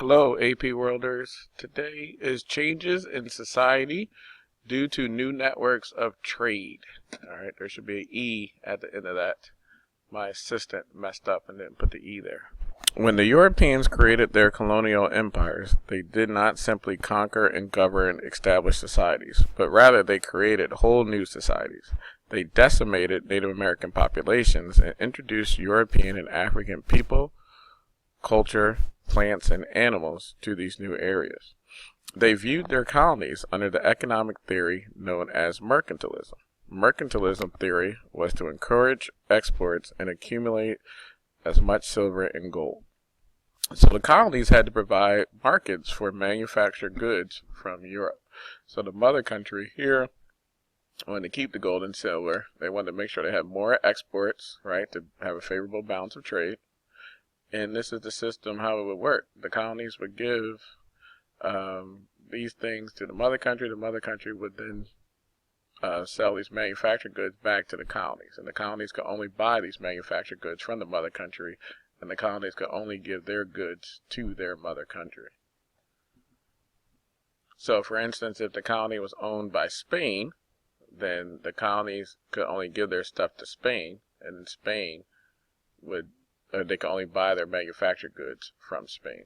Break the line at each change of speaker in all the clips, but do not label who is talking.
Hello, AP Worlders. Today is changes in society due to new networks of trade. All right, there should be an E at the end of that. My assistant messed up and didn't put the E there. When the Europeans created their colonial empires, they did not simply conquer and govern established societies, but rather they created whole new societies. They decimated Native American populations and introduced European and African people, culture, plants, and animals to these new areas. They viewed their colonies under the economic theory known as mercantilism. Mercantilism theory was to encourage exports and accumulate as much silver and gold. So the colonies had to provide markets for manufactured goods from Europe. So the mother country here wanted to keep the gold and silver. They wanted to make sure they had more exports, right, to have a favorable balance of trade. And this is the system how it would work. The colonies would give these things to the mother country. The mother country would then sell these manufactured goods back to the colonies. And the colonies could only buy these manufactured goods from the mother country. And the colonies could only give their goods to their mother country. So, for instance, if the colony was owned by Spain, then the colonies could only give their stuff to Spain. And Spain would they can only buy their manufactured goods from Spain.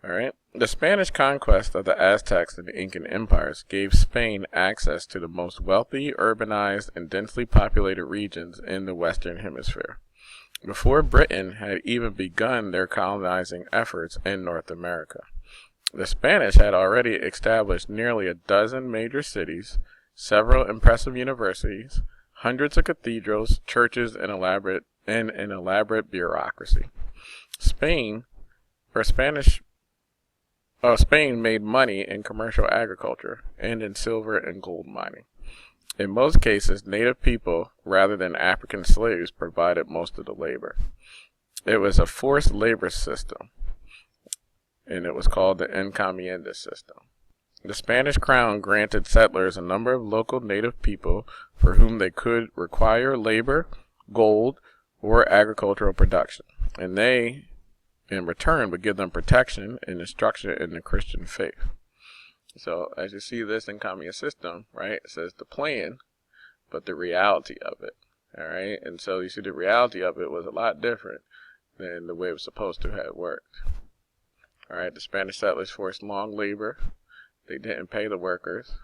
All right. The Spanish conquest of the Aztecs and the Incan empires gave Spain access to the most wealthy, urbanized, and densely populated regions in the Western Hemisphere, before Britain had even begun their colonizing efforts in North America. The Spanish had already established nearly a dozen major cities, several impressive universities, hundreds of cathedrals, churches, and an elaborate bureaucracy. Spain made money in commercial agriculture and in silver and gold mining. In most cases, native people, rather than African slaves, provided most of the labor. It was a forced labor system, and it was called the encomienda system. The Spanish crown granted settlers a number of local native people for whom they could require labor, gold, or agricultural production, and they, in return, would give them protection and instruction in the Christian faith. So, as you see this encomienda system, right, it says the plan, but the reality of it, all right? And so you see the reality of it was a lot different than the way it was supposed to have worked. All right, the Spanish settlers forced long labor, they didn't pay the workers,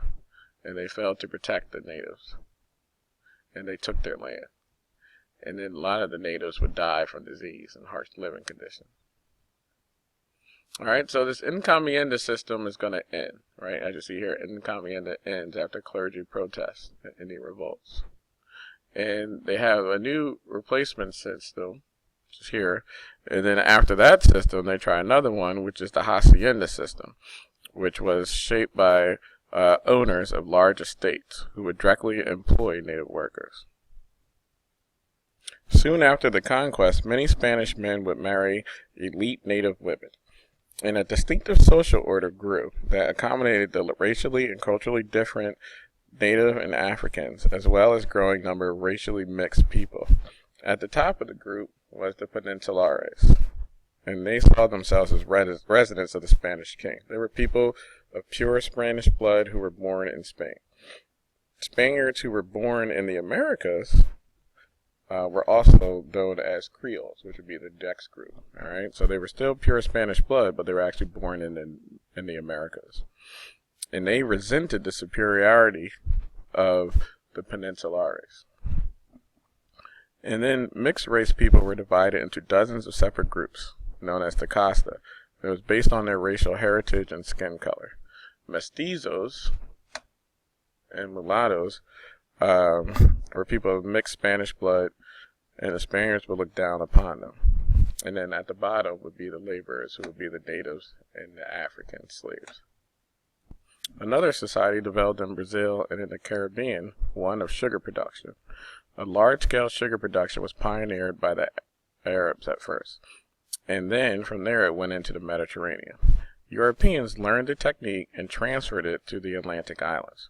and they failed to protect the natives, and they took their land. And then a lot of the natives would die from disease and harsh living conditions. All right, so this encomienda system is going to end, right? As you see here, encomienda ends after clergy protests and any revolts. And they have a new replacement system, which is here. And then after that system, they try another one, which is the hacienda system, which was shaped by owners of large estates who would directly employ native workers. Soon after the conquest, many Spanish men would marry elite native women, and a distinctive social order grew that accommodated the racially and culturally different native and Africans, as well as a growing number of racially mixed people. At the top of the group was the Peninsulares, and they saw themselves as residents of the Spanish king. They were people of pure Spanish blood who were born in Spain. Spaniards who were born in the Americas were also known as Creoles, which would be the Dex group. All right, so they were still pure Spanish blood, but they were actually born in the Americas, and they resented the superiority of the Peninsulares. And then mixed race people were divided into dozens of separate groups, known as the Casta. It was based on their racial heritage and skin color. Mestizos and mulattoes were people of mixed Spanish blood, and the Spaniards would look down upon them. And then at the bottom would be the laborers, who would be the natives and the African slaves. Another society developed in Brazil and in the Caribbean, one of sugar production. A large-scale sugar production was pioneered by the Arabs at first, and then from there it went into the Mediterranean. Europeans learned the technique and transferred it to the Atlantic islands.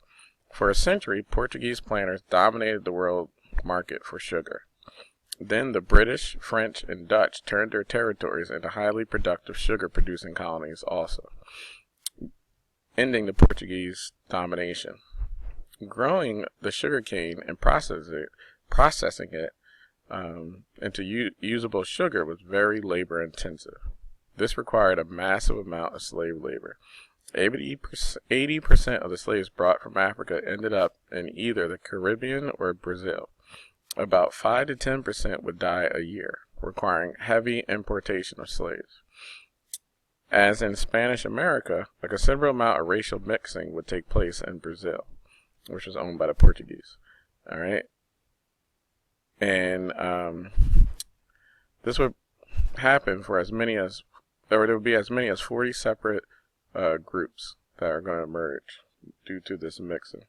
For a century, Portuguese planters dominated the world market for sugar. Then the British, French, and Dutch turned their territories into highly productive sugar-producing colonies also, ending the Portuguese domination. Growing the sugarcane and processing it into usable sugar was very labor-intensive. This required a massive amount of slave labor. 80% of the slaves brought from Africa ended up in either the Caribbean or Brazil. About 5 to 10% would die a year, requiring heavy importation of slaves. As in Spanish America, a considerable amount of racial mixing would take place in Brazil, which was owned by the Portuguese. All right, and this would happen for as many as there would be as many as 40 separate groups that are going to emerge due to this mixing.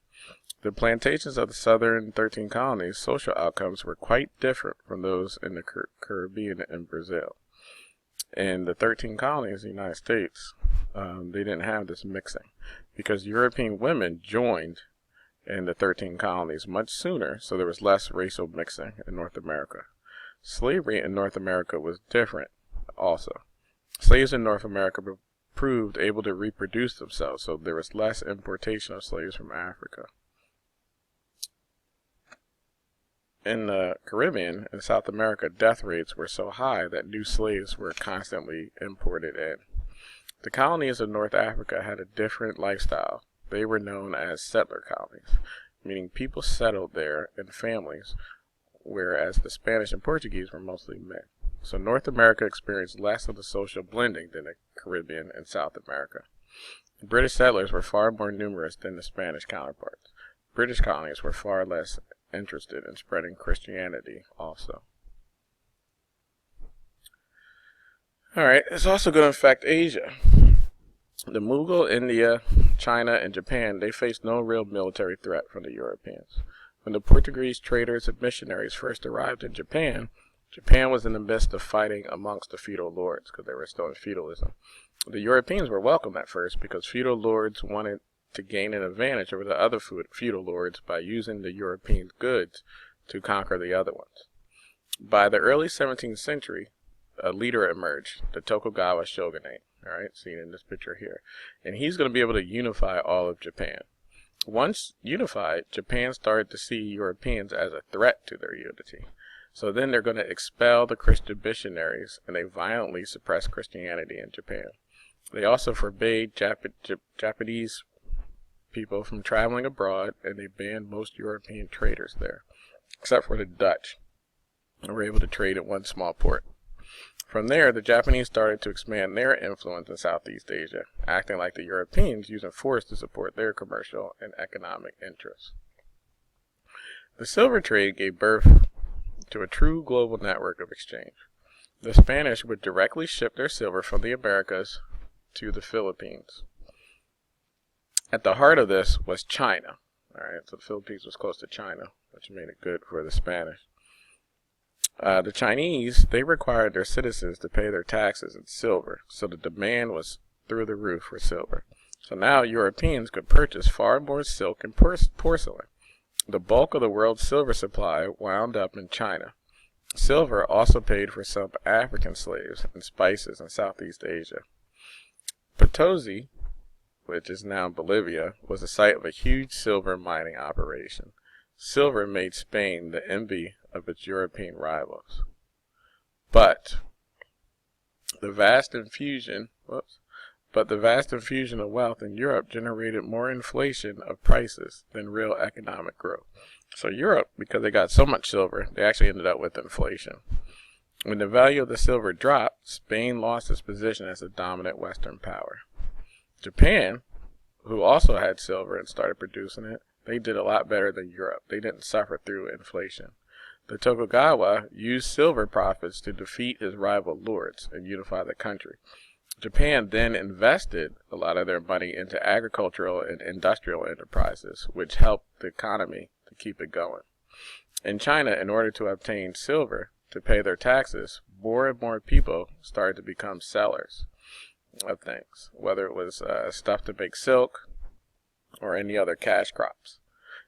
The plantations of the southern 13 colonies' social outcomes were quite different from those in the Caribbean and Brazil. In the 13 colonies in the United States, they didn't have this mixing because European women joined in the 13 colonies much sooner, so there was less racial mixing in North America. Slavery in North America was different also. Slaves in North America proved able to reproduce themselves, so there was less importation of slaves from Africa. In the Caribbean and South America, death rates were so high that new slaves were constantly imported in. The colonies of North Africa had a different lifestyle. They were known as settler colonies, meaning people settled there in families, whereas the Spanish and Portuguese were mostly men. So North America experienced less of the social blending than the Caribbean and South America. The British settlers were far more numerous than the Spanish counterparts. British colonies were far less interested in spreading Christianity also. Alright, it's also going to affect Asia. The Mughal, India, China, and Japan, they faced no real military threat from the Europeans. When the Portuguese traders and missionaries first arrived in Japan, Japan was in the midst of fighting amongst the feudal lords because they were still in feudalism. The Europeans were welcome at first because feudal lords wanted to gain an advantage over the other feudal lords by using the European goods to conquer the other ones. By the early 17th century, a leader emerged, the Tokugawa shogunate, alright, seen in this picture here. And he's going to be able to unify all of Japan. Once unified, Japan started to see Europeans as a threat to their unity. So then they're going to expel the Christian missionaries, and they violently suppressed Christianity in Japan. They also forbade Japanese people from traveling abroad, and they banned most European traders there, except for the Dutch, who were able to trade at one small port. From there, the Japanese started to expand their influence in Southeast Asia, acting like the Europeans, using force to support their commercial and economic interests. The silver trade gave birth to a true global network of exchange. The Spanish would directly ship their silver from the Americas to the Philippines. At the heart of this was China. Alright, so the Philippines was close to China, which made it good for the Spanish. The Chinese, they required their citizens to pay their taxes in silver, so the demand was through the roof for silver. So now Europeans could purchase far more silk and porcelain. The bulk of the world's silver supply wound up in China. Silver also paid for some African slaves and spices in Southeast Asia. Potosi, which is now Bolivia, was the site of a huge silver mining operation. Silver made Spain the envy of its European rivals. But the vast infusion of wealth in Europe generated more inflation of prices than real economic growth. So Europe, because they got so much silver, they actually ended up with inflation. When the value of the silver dropped, Spain lost its position as a dominant Western power. Japan, who also had silver and started producing it, they did a lot better than Europe. They didn't suffer through inflation. The Tokugawa used silver profits to defeat his rival lords and unify the country. Japan then invested a lot of their money into agricultural and industrial enterprises, which helped the economy to keep it going. In China, in order to obtain silver to pay their taxes, more and more people started to become sellers of things, whether it was stuff to make silk or any other cash crops.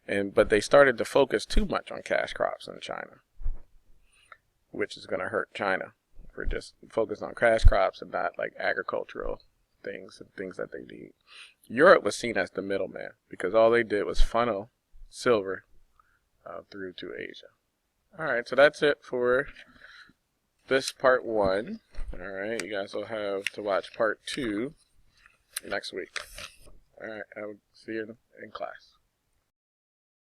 But they started to focus too much on cash crops in China. which is going to hurt China for just focused on cash crops and not like agricultural things and things that they need. Europe was seen as the middleman because all they did was funnel silver through to Asia. All right, so that's it for this part 1. All right, you guys will have to watch part 2 next week. All right, I will see you in class.